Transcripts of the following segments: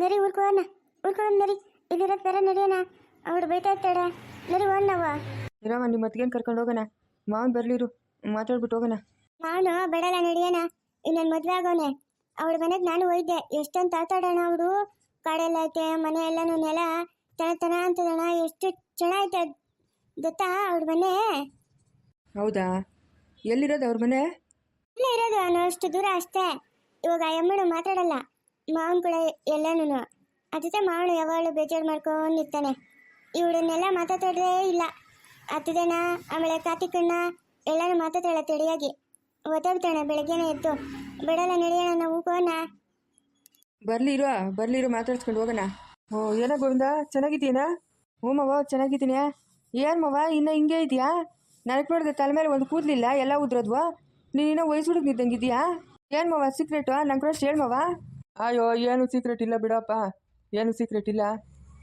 ನರಿ ಊರ್ಕೋಣ ನರಿ ಇಲ್ಲಿರೋದು ಬೇರೆ ನಡಿಯೋಣ. ಅವಳು ಬೈತಾ ಇರ್ತಾಳೆ. ನರಿ ಹೋಗೋಣ ನಾವು. ಇರಮ್ಮ ನಿಮ್ಮ ಮತ್ಗೇನು ಕರ್ಕೊಂಡು ಹೋಗೋಣ. ಮಾವನ್ ಬರ್ಲಿರು, ಮಾತಾಡ್ಬಿಟ್ಟು ಹೋಗೋಣ. ಮಾವನು ಬೇಡಲ್ಲ ನಡಿಯೋಣ. ಇನ್ನೊಂದು ಮದುವೆ ಆಗೋನೆ. ಅವಳ ಮನೆಗೆ ನಾನು ಹೋಯ್ದೆ. ಎಷ್ಟೊಂದು ತಾತಾಡೋಣ. ಅವರು ಕಾಡೆಲ್ಲ ಐತೆ, ಮನೆ ಎಲ್ಲನೂ ನೆಲ ತನ ಅಂತದಣ. ಎಷ್ಟು ಚೆನ್ನಾಗೈತೆ ಗೊತ್ತಾ ಅವಳ ಮನೆ. ಹೌದಾ, ಎಲ್ಲಿರೋದು ಅವ್ರ ಮನೆ? ಇಲ್ಲೇ ಇರೋದು. ಅವನು ಅಷ್ಟು ದೂರ ಅಷ್ಟೇ. ಇವಾಗ ಅಮ್ಮನು ಮಾತಾಡಲ್ಲ, ಮಾವನ್ ಕೂಡ ಎಲ್ಲನೂ. ಅದೇ ಮಾವನು ಯಾವಾಗಲೂ ಬೇಜಾರು ಮಾಡ್ಕೊಂಡಿರ್ತಾನೆ. ಇವಳನ್ನೆಲ್ಲ ಮಾತಾಡೋದೇ ಇಲ್ಲ. ಹತ್ತಿದಣ್ಣ ಆಮೇಲೆ ಕಾರ್ತಿಕಣ್ಣ ಎಲ್ಲನೂ ಮಾತಾಡ್ತಾಳೆ ತಡಿಯಾಗಿ. ಒತ್ತಾಡ್ತಾಳೆ ಬೆಳಗ್ಗೆನೇ ಎದ್ದು. ಬಿಡಲ್ಲ ನಡಿಯೋಣ ನಾವು ಹೋಗೋಣ. ಬರ್ಲಿರು ಮಾತಾಡ್ಸ್ಕೊಂಡು ಹೋಗೋಣ. ಓ ಏನೋ ಗೋವಿಂದ, ಚೆನ್ನಾಗಿದ್ದೀನಾ? ಹ್ಞೂ ಮವ ಚೆನ್ನಾಗಿದ್ದೀನಿ. ಏನು ಮವ ಇನ್ನು ಹಿಂಗೆ ಇದೆಯಾ? ನನಗೆ ನೋಡಿದೆ ತಲೆ ಮೇಲೆ ಒಂದು ಕೂದಲಿಲ್ಲ, ಎಲ್ಲ ಉದ್ರದ್ವಾ. ನೀನು ವಯಸ್ಸು ಹುಡುಗಿದ್ದಂಗಿದ್ದೀಯಾ? ಏನು ಮವ ಸೀಕ್ರೆಟು? ನಂಗೆ ಕೂಡ ಹೇಳು ಮವ. ಅಯ್ಯೋ ಏನು ಸೀಕ್ರೆಟ್ ಇಲ್ಲ ಬಿಡಪ್ಪ, ಏನು ಸೀಕ್ರೆಟ್ ಇಲ್ಲ.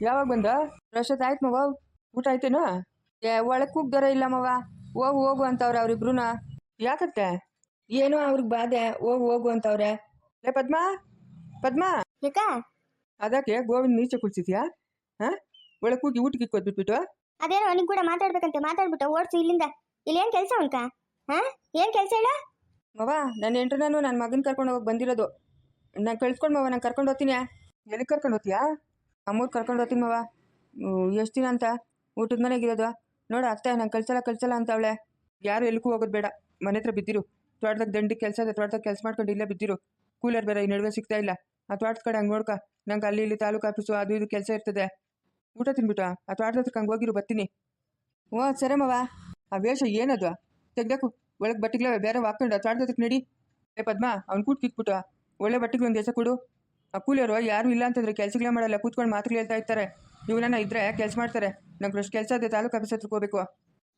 ಯಾವಾಗ ಬಂದ? ರಶತ್ ಆಯ್ತು ಮವ. ಊಟ ಆಯ್ತೇನೋ? ಒಳಗೆ ಕೂಗ್ದರ ಇಲ್ಲ ಮವ. ಹೋಗು ಅಂತವ್ರೆ ಅವ್ರಿಬ್ರು. ಯಾಕತ್ತೆ? ಏನೋ ಅವ್ರಿಗೆ ಬಾಧೆ. ಹೋಗು ಅಂತವ್ರೆ. ಲೇ ಪದ್ಮಾ ಯಾಕ? ಅದಕ್ಕೆ ಗೋವಿಂದ ನೀಚೆ ಕುಳ್ಸಿದ್ಯಾ? ಹಾಂ, ಒಳಗೆ ಕೂಗಿ ಊಟಕ್ಕೆ ಇಕ್ಕೋದ್ಬಿಟ್ಬಿಟ್ಟು. ಅದೇನೋ ನಿನ್ ಕೂಡ ಮಾತಾಡ್ಬೇಕಂತೆ, ಮಾತಾಡ್ಬಿಟ್ಟು ಓಡಿಸು ಇಲ್ಲಿಂದ. ಇಲ್ಲಿ ಏನು ಕೆಲಸ ಉಂಟಾ? ಹಾಂ, ಏನು ಕೆಲಸ ಹೇಳ? ಮವ ನನ್ನ ಹೆಂಡ್ರನೂ ನನ್ನ ಮಗನ ಕರ್ಕೊಂಡು ಹೋಗಿ ಬಂದಿರೋದು. ನಾನು ಕಳ್ಸ್ಕೊಂಡು ಮವ, ನಾನು ಕರ್ಕೊಂಡು ಹೋಗ್ತೀನಿ. ಎಲ್ಲಿಗೆ ಕರ್ಕೊಂಡು ಹೋಗ್ತೀಯಾ? ಅಮ್ಮೂರು ಕರ್ಕೊಂಡು ಹೋಗ್ತೀನಿ ಮವ. ಎಷ್ಟು ದಿನ ಅಂತ ಊಟದ ಮನೆಗಿರೋದು ನೋಡು. ಅತ್ತೆ ನಾನು ಕಳ್ಸಲ್ಲ ಅಂತ ಅವಳೆ. ಯಾರು ಎಲ್ಲಿಗೂ ಹೋಗೋದು ಬೇಡ, ಮನೆ ಹತ್ರ ಬಿದ್ದಿರು. ತೋಟದಾಗ ದಂಡಿಗೆ ಕೆಲಸ ಇದೆ, ತೋಟದಾಗ ಕೆಲಸ ಮಾಡ್ಕೊಂಡು ಇಲ್ಲೇ ಬಿದ್ದಿರು. ಕೂಲರ್ ಬೇರೆ ಈ ನಡುವೆ ಸಿಗ್ತಾ ಇಲ್ಲ. ಆ ತೋಟದ ಕಡೆ ಹಂಗೆ ನೋಡ್ಕ. ನಂಗೆ ಅಲ್ಲಿ ಇಲ್ಲಿ ತಾಲೂಕು ಆಫೀಸು ಅದು ಇದು ಕೆಲಸ ಇರ್ತದೆ. ಊಟ ತಿನ್ಬಿಟ್ಟು ಆ ತೋಟದ ಹತ್ರಕ್ಕೆ ಹಂಗೆ ಹೋಗಿರು, ಬರ್ತೀನಿ. ಓ ಸರಿ ಮವ. ಆ ವೇಷ ಏನದು? ತೆಗ್ದಾಕು. ಒಳಗೆ ಬಟ್ಟೆಗಳ ಬೇರೆ ಹಾಕೊಂಡು ಆ ತೋಟದ ಹತ್ರಕ್ಕೆ ನಡಿ. ಪದ್ಮ ಅವ್ನು ಕೂಟ್ಕಿಕ್ಬಿಟ್ಟು ಒಳ್ಳೆ ಬಟ್ಟೆಗಳು ಒಂದು ಎಸ ಕೊಡು. ಆ ಕೂಲಿಯವರು ಯಾರು ಇಲ್ಲ ಅಂತಂದ್ರೆ ಕೆಲಸಗಳೇ ಮಾಡಲ್ಲ, ಕೂತ್ಕೊಂಡು ಮಾತುಗಳು ಹೇಳ್ತಾ ಇರ್ತಾರೆ. ಇವನನ್ನ ಇದ್ರೆ ಕೆಲಸ ಮಾಡ್ತಾರೆ. ನಂಗೆ ಅಷ್ಟು ಕೆಲಸ ಇದೆ, ತಾಲೂಕು ಆಫೀಸ್ ಹತ್ರಕ್ಕೆ ಹೋಗ್ಬೇಕು.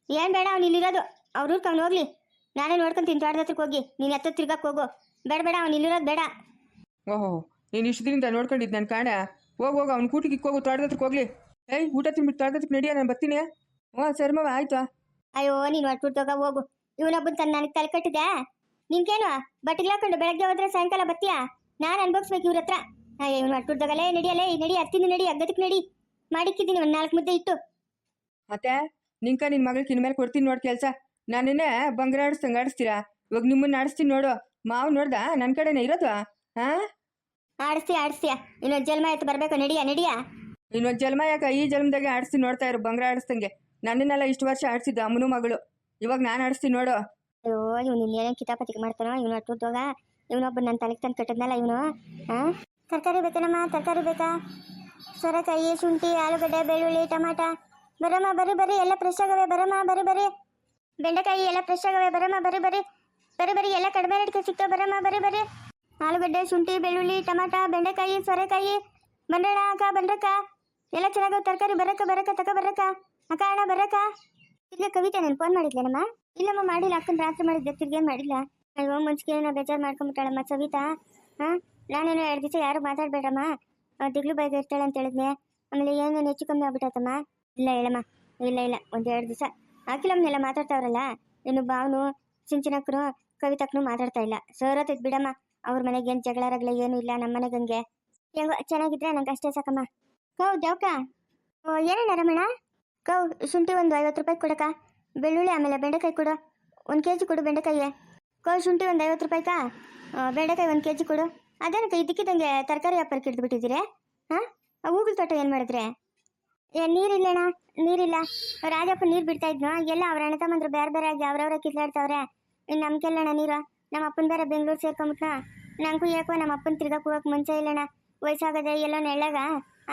ಏನು ಬೇಡ, ಅವ್ನು ಇಲ್ಲಿರೋದು. ಅವ್ರ ಊರ್ಗೆ ಅವ್ನು ಹೋಗ್ಲಿ. ನಾನೇ ನೋಡ್ಕೊಂತೀನಿ ತೋಟದ ಹತ್ರಕ್ಕೆ ಹೋಗಿ. ನೀನು ಎತ್ತ ತಿರ್ಗಕ್ಕೆ ಹೋಗು. ಬೇಡ ಅವ್ನು ಇಲ್ಲಿರೋದು ಬೇಡ. ಓಹೋ, ನೀನು ಇಷ್ಟು ದಿನದಿಂದ ನೋಡ್ಕೊಂಡಿದ್ದು ನಾನು ಕಾಣ. ಹೋಗು ಅವ್ನು ಕೂಟಿಗೆ ಇಕ್ಕೋಗು, ತೋಟದ ಹತ್ರಕ್ಕೆ ಹೋಗ್ಲಿ. ಊಟ ತಿನ್ಬಿಟ್ಟು ತೋಟದ ಹತ್ರಕ್ಕೆ ನಡಿಯ, ನಾನು ಬರ್ತೀನಿ. ಸರಿ ಮವ ಆಯ್ತಾ? ಅಯ್ಯೋ ನೀನು ಹೊಟ್ಬಿಟ್ಟು ಹೋಗು. ಇವನೊಬ್ಬನ ತಂದು ನನಗೆ ತಲೆ ಕಟ್ಟಿದೆ. ನಿನ್ಗೇನು ಬಟ್ಟೆಗೆ ಹಾಕೊಂಡು ಬೆಳಗ್ಗೆ ಹೋದ್ರೆ ಸಾಯಂಕಾಲ ಬತ್ತೀಯಾ? ನಾನು ಅನ್ಭವಿಸ್ಬೇಕು ಇವ್ರ ಹತ್ರ. ಅಯ್ಯೋ ಇವನು ಹೊಟ್ಬಿಡ್ದಾಗಲೇ ನಡಿ ಹತ್ತೀನಿ, ನಡಿ ಅಗ್ಗದಕ್ಕೆ ನಡಿ. ಮಾಡಿಕ್ಕಿದ್ದೀನಿ ಒಂದು 4 ಮುದ್ದೆ ಇಟ್ಟು. ಮತ್ತೆ ನಿನ್ನ ಮಗಳಿಗೆ ಇನ್ಮೇಲೆ ಕೊಡ್ತೀನಿ ನೋಡಿ ಕೆಲಸ. ನಾನೇನೆ ಬಂಗಾರ ಆಡಿಸ್ದಂಗೆ ಆಡಿಸ್ತೀರಾ? ಇವಾಗ ನಿಮ್ಮನ್ನ ಆಡಿಸ್ತೀನಿ ನೋಡು. ಮಾವು ನೋಡ್ದ ನನ್ನ ಕಡೆನೇ ಇರೋದು. ಹಾಂ, ಆಡಿಸ್ತೀಯ. ಇನ್ನೊಂದು ಜನ್ಮ ಆಯ್ತು ಬರ್ಬೇಕು. ನಡಿಯ. ಇನ್ನೊಂದು ಜನ್ಮ ಯಾಕ? ಈ ಜನ್ಮದಾಗೆ ಆಡಿಸ್ತೀನಿ ನೋಡ್ತಾ ಇರು. ಬಂಗಾರ ಆಡಿಸ್ದಂಗೆ ನನ್ನನ್ನೆಲ್ಲ ಇಷ್ಟು ವರ್ಷ ಆಡಿಸಿದ್ದು ಅಮ್ಮನೂ ಮಗಳು. ಇವಾಗ ನಾನು ಆಡಿಸ್ತೀನಿ ನೋಡು. ಅಯ್ಯೋ ಇವನು ಇನ್ನೇನೇನು ಕಿತಾಪತಿಗೆ ಮಾಡ್ತಾನೋ. ಇವನು ಹೊಟ್ಬಿಟ್ಟೋಗ. ಇವನೊಬ್ಬ ನನ್ನ ತಲೆಗೆ ತಂದು ಕಟ್ಟಿದ್ನಲ್ಲ ಇವನು. ಹಾಂ, ತರಕಾರಿ ಬೇಕೇನಮ್ಮ? ತರಕಾರಿ ಬೇಕಾ? ಸೊರೆಕಾಯಿ, ಶುಂಠಿ, ಆಲೂಗಡ್ಡೆ, ಬೆಳ್ಳುಳ್ಳಿ, ಟಮಾಟ. ಬರಮ್ಮ ಬರ್ರಿ ಎಲ್ಲ ಫ್ರೆಶ್ ಆಗವೆ. ಬರಮ್ಮ ಬರ್ರಿ. ಬೆಂಡೆಕಾಯಿ ಎಲ್ಲ ಫ್ರೆಶ್ ಆಗವೆ. ಬರಮ್ಮ ಬರ್ರಿ ಎಲ್ಲ ಕಡಿಮೆ ರೇಟ್ಗೆ ಸಿಗ್ತಾವೆ. ಬರಮ್ಮ ಬರ್ರಿ. ಆಲೂಗಡ್ಡೆ, ಶುಂಠಿ, ಬೆಳ್ಳುಳ್ಳಿ, ಟಮಾಟ, ಬೆಂಡೆಕಾಯಿ, ಸೊರೆಕಾಯಿ. ಬಂದ್ರಣ ಅಕ್ಕ, ಬಂದ್ರಕ್ಕ. ಎಲ್ಲ ಚೆನ್ನಾಗವ ತರಕಾರಿ. ಬರಕ್ಕ ತಕ ಬರಕ್ಕ ಅಕ್ಕ. ಅಣ್ಣ ಬರಕ್ಕ. ಇಲ್ಲ ಕವಿತಾ ನಾನು ಫೋನ್ ಮಾಡಿದ್ಲೇನಮ್ಮ? ಇಲ್ಲಮ್ಮ ಮಾಡಿಲ್ಲ. ಅಕ್ಕನ ರಾತ್ರಿ ಮಾಡಿದ್ದೆ, ತಿರ್ಗೇನು ಮಾಡಿಲ್ಲ. ಅಲ್ವ ಮುಂಚಿಗೆ ಬೇಜಾರು ಮಾಡ್ಕೊಂಬಿಟ್ಟಾಳಮ್ಮ ಸವಿತಾ. ಹಾಂ, ನಾನೇನೋ 2 ದಿವಸ ಯಾರು ಮಾತಾಡಬೇಡಮ್ಮ, ದಿಗ್ಲು ಬೈದು ಇರ್ತಾಳೆ ಅಂತ ಹೇಳಿದ್ನೆ. ಆಮೇಲೆ ಏನು ಹೆಚ್ಚು ಕಮ್ಮಿ ಆಗ್ಬಿಟ್ಟತ್ತಮ್ಮ. ಇಲ್ಲ ಹೇಳಮ್ಮ. ಇಲ್ಲ ಒಂದು 2 ದಿವಸ ಆಕಿಲಮ್ಮನೆಲ್ಲ ಮಾತಾಡ್ತಾವ್ರಲ್ಲ. ಇನ್ನು ಬಾವನು ಸಿಂಚಿನಕ್ಕನು ಕವಿತಕ್ಕನು ಮಾತಾಡ್ತಾ ಇಲ್ಲ. ಸೋರತ್ತಿದ್ ಬಿಡಮ್ಮ. ಅವ್ರ ಮನೆಗೆ ಏನು ಜಗಳ ರಗಳೆ ಏನೂ ಇಲ್ಲ. ನಮ್ಮ ಮನೆಗೆ ಹಂಗೆ ಹೆಂಗೋ ಚೆನ್ನಾಗಿದ್ರೆ ನಂಗೆ ಅಷ್ಟೇ ಸಾಕಮ್ಮ. ಕೌ ದೇವಕ ಏನೇನ ರಮಣ? ಕೌ ಶುಂಠಿ ಒಂದು 50 ರೂಪಾಯಿ ಕೊಡಕ್ಕ. ಬೆಳ್ಳುಳ್ಳಿ ಆಮೇಲೆ ಬೆಂಡೆಕಾಯಿ ಕೊಡು. 1 kg ಕೊಡು ಬೆಂಡೆಕಾಯಿ. ಕೌ ಶುಂಠಿ ಒಂದು 50 ರೂಪಾಯಿಕಾ. ಬೆಂಡೆಕಾಯಿ 1 kg ಕೊಡು. ಅದೇನಕ್ಕ ಇದಕ್ಕಿದ್ದಂಗೆ ತರಕಾರಿ ವ್ಯಾಪಾರಕ್ಕೆ ಹಿಡಿದ್ಬಿಟ್ಟಿದ್ದೀರಿ? ಹಾಂ, ಹೂಗಳ ತೋಟ ಏನು ಮಾಡಿದ್ರೆ? ನೀರಿಲ್ಲಣ್ಣ, ನೀರಿಲ್ಲ. ರಾಜಪ್ಪ ನೀರು ಬಿಡ್ತಾ ಇದ್ನು. ಎಲ್ಲ ಅವ್ರ ಅಣ್ಣ ತಮ್ಮಂದ್ರು ಬೇರೆ ಆಗಿ ಅವ್ರವ್ರ ಕಿತ್ಲಾಡ್ತಾವ್ರೆ. ಇನ್ನು ನಮ್ಗೆಲ್ಲಣ್ಣ ನೀರು. ನಮ್ಮ ಅಪ್ಪನ ಬೇರೆ ಬೆಂಗಳೂರು ಸೇರ್ಕೊಂಬಿಟ್ನ. ನನಗೂ ಯಾಕೋ ನಮ್ಮ ಅಪ್ಪನ ತಿರ್ಗಕ್ಕೆ ಹೋಗಕ್ಕೆ ಮುಂಚೆ ಇಲ್ಲಣ್ಣ. ವಯಸ್ಸಾಗದೆ ಎಲ್ಲೋ ನೆಳ್ಳಾಗ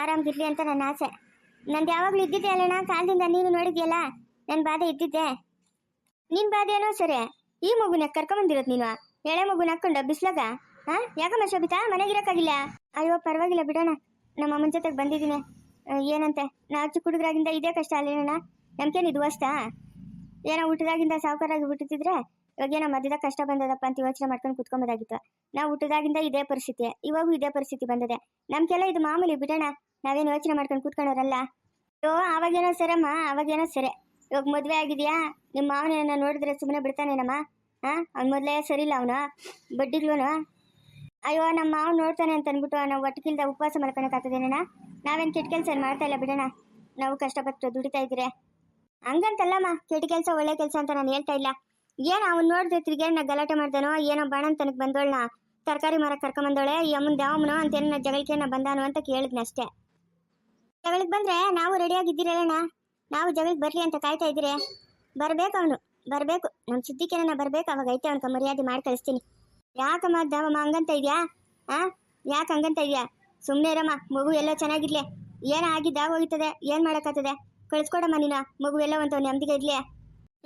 ಆರಾಮ್ಗಿರ್ಲಿ ಅಂತ ನನ್ನ ಆಸೆ. ನಂದು ಯಾವಾಗಲೂ ಇದ್ದಿದ್ದೆ ಅಲ್ಲಣ್ಣ. ಕಾಲದಿಂದ ನೀನು ನೋಡಿದ್ಯಲ್ಲ ನನ್ನ ಬಾಧೆ ಇದ್ದಿದ್ದೆ. ನಿನ್ನ ಬಾಧೆನೋ ಸರಿ. ಈ ಮಗುನ ಕರ್ಕೊಂಬಂದಿರೋದು ನೀನು. ಎಳೆ ಮಗುನ ಹಾಕ್ಕೊಂಡು ಬಿಸ್ಲಾಗ. ಹಾಂ, ಯಾಕಮ್ಮ ಶೋಭಿತಾ ಮನೆಗಿರೋಕ್ಕಾಗಿಲ್ಲ? ಅಯ್ಯೋ ಪರವಾಗಿಲ್ಲ ಬಿಡೋಣ. ನಮ್ಮ ಅಮ್ಮನ ಜೊತೆಗೆ ಬಂದಿದ್ದೀನಿ. ಏನಂತೆ ನಾವು ಚಿಕ್ಕ ಹುಡುಗರಾಗಿಂದ ಇದೇ ಕಷ್ಟ ಅಲ್ಲೇನಣ್ಣ? ನಮ್ಗೇನು ಇದು ಅಷ್ಟ? ಏನೋ ಊಟದಾಗಿಂದ ಸಾವುಕಾರಾಗಿ ಬಿಟ್ಟಿದ್ರೆ ಇವಾಗೇನೋ ಮಧ್ಯದಾಗ ಕಷ್ಟ ಬಂದದಪ್ಪ ಅಂತ ಯೋಚನೆ ಮಾಡ್ಕೊಂಡು ಕುತ್ಕೊಂಬೋದಾಗಿತ್ತು. ನಾವು ಊಟದಾಗಿಂದ ಇದೇ ಪರಿಸ್ಥಿತಿ, ಇವಾಗೂ ಇದೇ ಪರಿಸ್ಥಿತಿ ಬಂದಿದೆ. ನಮ್ಗೆಲ್ಲ ಇದು ಮಾಮೂಲಿ ಬಿಡೋಣ. ನಾವೇನು ಯೋಚನೆ ಮಾಡ್ಕೊಂಡು ಕೂತ್ಕೊಳ್ಳೋರಲ್ಲ. ಅವಾಗೇನೋ ಸರಮ್ಮ, ಅವಾಗೇನೋ ಸರಿ. ಇವಾಗ ಮದುವೆ ಆಗಿದೆಯಾ? ನಿಮ್ಮ ಮಾವನ ನೋಡಿದ್ರೆ ಸುಮ್ಮನೆ ಬಿಡ್ತಾನೇನಮ್ಮ? ಹಾಂ, ಅವ್ನು ಮೊದಲೇ ಸರಿಯಿಲ್ಲ. ಅವನು ಬಡ್ಡಿಗ್ಲೂನು ಅಯ್ಯೋ ನಮ್ಮ ಮಾವ ನೋಡ್ತಾನೆ ಅಂತ ಅಂದ್ಬಿಟ್ಟು ನಾವು ಒಟ್ಟಿಗಿಲ್ದ ಉಪವಾಸ ಮಾಡ್ಕೊಳಕ್ಕಾಗ್ತದೇನ? ನಾವೇನು ಕೆಟ್ಟ ಕೆಲಸ ಏನು ಮಾಡ್ತಾ ಇಲ್ಲ ಬಿಡೋಣ. ನಾವು ಕಷ್ಟಪಟ್ಟು ದುಡಿತಾ ಇದ್ರೆ ಹಂಗಂತಲ್ಲಮ್ಮ, ಕೆಟ್ಟ ಕೆಲಸ ಒಳ್ಳೆ ಕೆಲಸ ಅಂತ ನಾನು ಹೇಳ್ತಾ ಇಲ್ಲ. ಏನು ಅವ್ನು ನೋಡಿದ್ರೆ ತಿರ್ಗೇನ ಗಲಾಟೆ ಮಾಡ್ತಾನೋ ಏನೋ ಬಾಣನ್ ತನಕ ಬಂದೋಳ್ನ ತರಕಾರಿ ಮಾರಕ್ಕೆ ಕರ್ಕೊಂಬಂದೋಳೆ, ಈ ಅಮ್ಮನ ದಾವಮ್ಮನೋ ಅಂತ ಏನ ಜಗಳಕ್ಕೇನ ಬಂದಾನು ಅಂತ ಕೇಳಿದ್ನ ಅಷ್ಟೇ. ಜಗಳಿಗೆ ಬಂದ್ರೆ ನಾವು ರೆಡಿಯಾಗಿದ್ದೀರಲ್ಲಣ್ಣ, ನಾವು ಜಗಳಿಗೆ ಬರ್ಲಿ ಅಂತ ಕಾಯ್ತಾ ಇದ್ದೀರಿ. ಬರ್ಬೇಕು ಅವನು, ಬರಬೇಕು ನಮ್ಮ ಸುದ್ದಿಕೇನ ಬರ್ಬೇಕು. ಅವಾಗ ಐತೆ ಅವನ್ಕ ಮರ್ಯಾದೆ ಮಾಡಿ ಕಳಿಸ್ತೀನಿ. ಯಾಕಮ್ಮ ದಾವಮ್ಮ ಹಂಗಂತ ಇದೆಯಾ? ಯಾಕೆ ಹಂಗಂತ ಇದೆಯಾ? ಸುಮ್ಮನೆ ಇರಮ್ಮ, ಮಗು ಎಲ್ಲೋ ಚೆನ್ನಾಗಿರ್ಲಿ. ಏನೋ ಆಗಿದ್ದಾಗ ಹೋಗ್ತದೆ, ಏನು ಮಾಡೋಕ್ಕಾಗ್ತದೆ? ಕಳಿಸ್ಕೊಡಮ್ಮ ನೀನು, ಮಗು ಎಲ್ಲೋ ಅಂತ ನೆಮ್ಮದಿಗೆ ಇರ್ಲಿ.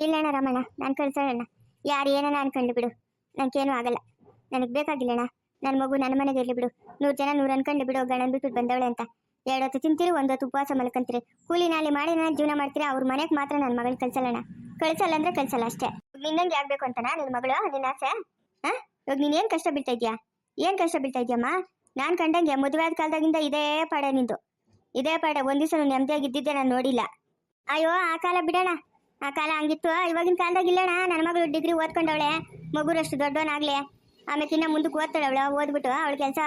ಇಲ್ಲಣ್ಣ ರಮಣ್ಣ, ನಾನು ಕಳ್ಸೋಣ. ಯಾರು ಏನಾನ ಅನ್ಕೊಂಡ್ಲಿ ಬಿಡು, ನನಗೇನು ಆಗಲ್ಲ. ನನಗೆ ಬೇಕಾಗಿಲ್ಲಣ್ಣ. ನನ್ನ ಮಗು ನನ್ನ ಮನೆಗೆ ಇರಲಿ ಬಿಡು. 100 ಜನ 100 ಅನ್ಕೊಂಡ್ಲಿ ಬಿಡು, ಗಂಡನ ಬಿಟ್ಟು ಬಂದವಳೆ ಅಂತ. 2 ಹೊತ್ತು ತಿಂತೀರಿ, 1 ಹೊತ್ತು ಉಪವಾಸ ಮಲ್ಕೊಂತೀರಿ, ಕೂಲಿ ನಾಲಿ ಮಾಡಿ ನಾನು ಜೀವನ ಮಾಡ್ತೀರಿ. ಅವ್ರ ಮನೆಗೆ ಮಾತ್ರ ನನ್ನ ಮಗಳು ಕಳ್ಸಲ್ಲಣ್ಣ. ಕಳ್ಸಲ್ಲ ಅಂದ್ರೆ ಕಳ್ಸಲ್ಲ ಅಷ್ಟೇ. ನಿನ್ನಂಗೆ ಆಗ್ಬೇಕು ಅಂತನಾ ನಿನ್ನ ಮಗಳು? ನಿನ್ನ ಆಸೆ? ಇವಾಗ ನೀನು ಏನು ಕಷ್ಟ ಬೀಳ್ತಾ ಇದೆಯಾ? ಏನು ಕಷ್ಟ ಬೀಳ್ತಾ ಇದೆಯಮ್ಮ? ನಾನು ಕಂಡಂಗೆ ಮದುವೆ ಆದ ಕಾಲದಾಗಿಂದ ಇದೇ ಪಾಡ ನಿಂದು, ಇದೇ ಪಾಡ. ಒಂದು ದಿವಸ ನೆಮ್ಮದಿಯಾಗಿ ಇದ್ದಿದ್ದೆ ನಾನು ನೋಡಿಲ್ಲ. ಅಯ್ಯೋ ಆ ಕಾಲ ಬಿಡೋಣ, ಆ ಕಾಲ ಹಂಗಿತ್ತು. ಇವಾಗಿನ ಕಾಲದಾಗ ಇಲ್ಲಣ್ಣ. ನನ್ನ ಮಗಳು ಡಿಗ್ರಿ ಓದ್ಕೊಂಡವಳೆ, ಮಗುರಷ್ಟು ದೊಡ್ಡವನಾಗ್ಲಿ, ಆಮೇಲೆ ಇನ್ನ ಮುಂದಕ್ಕೆ ಓದ್ತಾಳೆ. ಅವಳು ಓದ್ಬಿಟ್ಟು ಅವಳ ಕೆಲಸ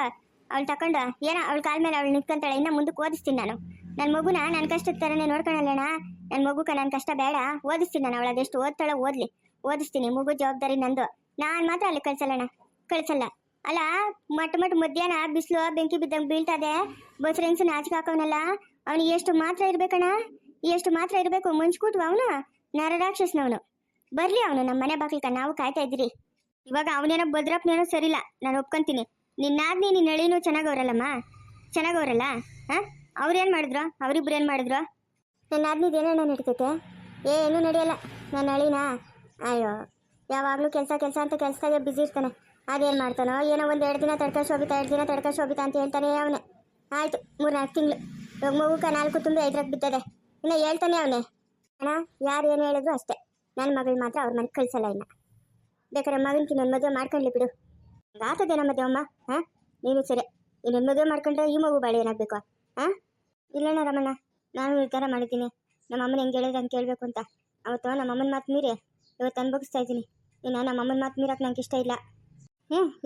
ಅವಳು ತಕೊಂಡು ಏನೋ ಅವಳ ಕಾಲ ಮೇಲೆ ಅವಳು ನಿಂತ್ಕೊಂತಾಳೆ. ಇನ್ನು ಮುಂದಕ್ಕೆ ಓದಿಸ್ತೀನಿ ನಾನು. ನನ್ನ ಮಗುನ ನನ್ನ ಕಷ್ಟದ ಥರನೇ ನೋಡ್ಕೊಳ್ಳೋಣ. ನನ್ನ ಮಗುಕ ನನ್ನ ಕಷ್ಟ ಬೇಡ, ಓದಿಸ್ತೀನಿ ನಾನು. ಅವಳು ಅದೆಷ್ಟು ಓದ್ತಾಳೋ ಓದ್ಲಿ, ಓದಿಸ್ತೀನಿ. ಮಗು ಜವಾಬ್ದಾರಿ ನಂದು. ನಾನು ಮಾತ್ರ ಅಲ್ಲಿ ಕಳ್ಸಲ್ಲಣ್ಣ, ಕಳ್ಸಲ್ಲ. ಅಲ್ಲ, ಮಟ್ಟ ಮಧ್ಯಾಹ್ನ ಬಿಸಿಲು ಬೆಂಕಿ ಬಿದ್ದಂಗೆ ಬೀಳ್ತದೆ. ಬಸ್ರ ಹೆಂಗ್ಸು ನಾಚಿಕೆ ಹಾಕೋನಲ್ಲ, ಅವನು ಎಷ್ಟು ಮಾತ್ರ ಇರ್ಬೇಕಣ್ಣ, ಎಷ್ಟು ಮಾತ್ರ ಇರಬೇಕು. ಮುಂಚ್ಕೂಟ್ವ ಅವನು ನರರಾಕ್ಷಸ್ನವನು. ಬರ್ಲಿ ಅವನು ನಮ್ಮ ಮನೆ ಬಾಗಿಲ್ಕ, ನಾವು ಕಾಯ್ತಾ ಇದ್ದೀರಿ. ಇವಾಗ ಅವನೇನೋ ಭದ್ರಪ್ಪನೇನೋ ಸರಿಲ್ಲ, ನಾನು ಒಪ್ಕೊಂತೀನಿ. ನಿನ್ನಾದ್ನಿ ನಿನ್ನ ನಳಿನೂ ಚೆನ್ನಾಗವ್ರಲ್ಲಮ್ಮ, ಚೆನ್ನಾಗವ್ರಲ್ಲ. ಅವ್ರೇನು ಮಾಡಿದ್ರು? ಅವರಿಬ್ರು ಏನು ಮಾಡಿದ್ರು? ನನ್ನ ಆದ್ನಿದು ಏನೇನೋ ನಡೀತೈತೆ? ಏನೂ ನಡೆಯಲ್ಲ. ನನ್ನ ನಳಿನ ಅಯ್ಯೋ ಯಾವಾಗಲೂ ಕೆಲಸ ಅಂತ ಕೆಲಸದಾಗೆ ಬ್ಯುಸಿ ಇರ್ತಾನೆ. ಅದೇನು ಮಾಡ್ತಾನೋ ಏನೋ. 1-2 ದಿನ ತಡ್ಕ ಶೋಭಿತಾ, 2 ದಿನ ತಡ್ಕ ಶೋಭಿತಾ ಅಂತ ಹೇಳ್ತಾನೆ ಅವನೇ. ಆಯಿತು 3-4 ತಿಂಗಳು. ಇವಾಗ ಮಗುಕ 4 ತುಂಬಿ 5 ಬಿದ್ದದೆ. ಇನ್ನು ಹೇಳ್ತಾನೆ ಅವನೇ. ಅಣ್ಣ ಯಾರು ಏನು ಹೇಳಿದ್ರು ಅಷ್ಟೇ, ನನ್ನ ಮಗಳು ಮಾತ್ರ ಅವ್ರ ಮನೆಗೆ ಕಳಿಸಲ್ಲ. ಇನ್ನು ಬೇಕಾದ್ರೆ ಮಗನಿಗೆ ಇನ್ನೊಂದು ಮದುವೆ ಮಾಡ್ಕೊಳ್ಳಿ ಬಿಡು. ಆತದೇನೋ ಮದುವೆ ಅಮ್ಮ. ನೀನು ಸರಿ, ಇನ್ನೊಂದು ಮದುವೆ ಮಾಡ್ಕೊಂಡ್ರೆ ಈ ಮಗು ಬಾಳಿ ಏನಾಗಬೇಕು? ಇಲ್ಲಣ್ಣ ರಮಣ್ಣ, ನಾನು ನಿರ್ಧಾರ ಮಾಡಿದ್ದೀನಿ. ನಮ್ಮ ಅಮ್ಮನ ಹೆಂಗೆ ಹೇಳಿದ್ರೆ ಅಂತ ಕೇಳಬೇಕು ಅಂತ. ಅವತ್ತು ನಮ್ಮ ಅಮ್ಮನ ಮಾತು ಮೀರಿ ಇವತ್ತು ಅನ್ಭವಿಸ್ತಾ ಇದ್ದೀನಿ. ಇನ್ನು ನಮ್ಮ ಅಮ್ಮನ ಮಾತು ಮೀರಕ್ಕೆ ನಂಗೆ ಇಷ್ಟ ಇಲ್ಲ.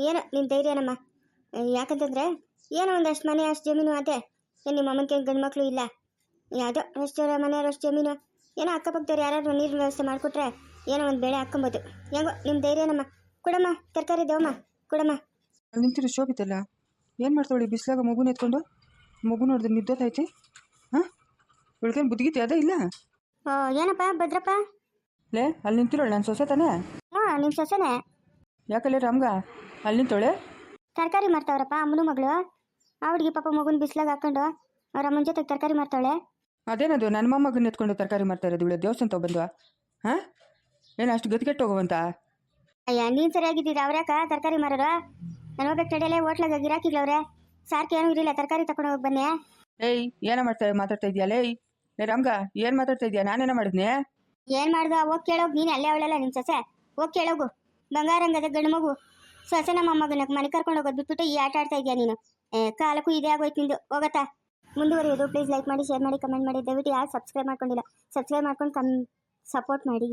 ಏನೋ ನಿನ್ನ ಧೈರ್ಯನಮ್ಮ. ಯಾಕಂತಂದರೆ ಏನೋ ಒಂದಷ್ಟು ಮನೆ ಅಷ್ಟು ಜಮೀನು ಅದೇ. ಏನು ನಿಮ್ಮ ಅಮ್ಮನಿಗೆ ಗಂಡು ಮಕ್ಕಳು ಇಲ್ಲ, ಯಾವುದೋ ಅಷ್ಟು ಮನೆ ಅಷ್ಟು ಜಮೀನು. ಏನೋ ಅಕ್ಕಪಕ್ಕದವ್ರು ಯಾರು ನೀರಿನ ವ್ಯವಸ್ಥೆ ಮಾಡಿಕೊಟ್ರೆ ಏನೋ ಒಂದು ಬೆಳೆ ಹಾಕ್ಕೊಬೋದು. ಹೆಂಗೋ ನಿಮ್ಮ ಧೈರ್ಯನಮ್ಮ. ಕೊಡಮ್ಮ ತರಕಾರಿ ದೇವಮ್ಮ, ಕೊಡಮ್ಮ. ನಿಂತಿರೋ ಶೋಭಿತಲ್ಲ, ಏನು ಮಾಡ್ತಾವಳಿ ಬಿಸಿಲಾಗ ಮಗುನ ಎತ್ಕೊಂಡು? ಮಗು ನೋಡಿದ್ರೆ ನಿದ್ದೋತೈತಿ. ಇವಳಿಗೇನು ಬುದ್ಧಿಗಿತ್ತೆ ಅದೇ ಇಲ್ಲ? ಏನಪ್ಪ ಭದ್ರಪ್ಪ? ಲೇ ಅಲ್ಲಿ ನಿಂತಿರೋಳು ನನ್ನ ಸೊಸೆ ತಾನೇ? ನಿಮ್ಮ ಸೊಸೆನೇ. ಯಾಕಲ್ಲೇ ರಾಮ್ಗ ಅಲ್ಲಿ ನಿಂತೋಳೆ? ತರಕಾರಿ ಮಾಡ್ತಾವ್ರಪ್ಪ ಅಮ್ಮನ ಮಗಳು. ಆ ಹುಡುಗಿ ಪಾಪ ಮಗುನ ಬಿಸಿಲಾಗ ಹಾಕೊಂಡು ಅವ್ರ ಅಮ್ಮನ ಜೊತೆಗೆ ತರಕಾರಿ ಮಾಡ್ತಾವಳೆ. ಅದೇನದು ನನ್ನ ಮೊಮ್ಮಗನ ಎತ್ಕೊಂಡು ತರಕಾರಿ ಮಾಡ್ತಾ ಇರೋದು ಇವಳು ದೇವಸ್ಥಾನ ಬಂದು? ಏನು ಅಷ್ಟು ಗತಿಗೆಟ್ಟು ಹೋಗುವಂತ? ಅಯ್ಯ ನೀನು ಸರಿಯಾಗಿದ್ದೀರ. ಅವ್ರ್ಯಾಕ ತರಕಾರಿ ಮಾರೋರು? ನಾನು ಹೋಗ್ಬೇಕು ತಡೆಯಲೇ, ಹೋಟ್ಲಾಗ ಗಿರಾಕಿಗ್ಲವ್ರೆ. ಸಾರ್ಕೆ ಏನೂ ಇರಲಿಲ್ಲ, ತರಕಾರಿ ತಗೊಂಡು ಹೋಗಿ ಬನ್ನಿ. ಏಯ್ ಏನೋ ಮಾತಾಡ್ತಾ ಇದೆಯಾ? ಲೇ ರಾಮ್ಗ ಏನು ಮಾತಾಡ್ತಾ ಇದೆಯಾ? ನಾನೇನೋ ಮಾಡಿದ್ನೆ? ಏನು ಮಾಡ್ದು? ಹೋಗಿ ಕೇಳೋಗು. ನೀನು ಅಲ್ಲೇ ಅವಳಲ್ಲ ನಿಮ್ಮ ಸೊಸೆ, ಹೋಗಿ ಕೇಳೋಗು. ಬಂಗಾರಂಗದ ಗಂಡು ಮಗು ಸೊಸೆ ನಮ್ಮ ಮೊಮ್ಮಗನ ಮನೆ ಕರ್ಕೊಂಡು ಹೋಗೋದು ಬಿಟ್ಬಿಟ್ಟು ಈ ಆಟ ಆಡ್ತಾ ಇದೆಯಾ ನೀನು? ಕಾಲಕ್ಕೂ ಇದೇ ಆಗೋಯ್ತು ನಿಂದು. ಹೋಗತ್ತಾ? ಮುಂದುವರಿಯೋದು ಪ್ಲೀಸ್ ಲೈಕ್ ಮಾಡಿ, ಶೇರ್ ಮಾಡಿ, ಕಮೆಂಟ್ ಮಾಡಿ. ದಯವಿಟ್ಟು ಯಾರು ಸಬ್ಸ್ಕ್ರೈಬ್ ಮಾಡ್ಕೊಂಡಿಲ್ಲ ಸಬ್ಸ್ಕ್ರೈಬ್ ಮಾಡ್ಕೊಂಡು ಸಪೋರ್ಟ್ ಮಾಡಿ.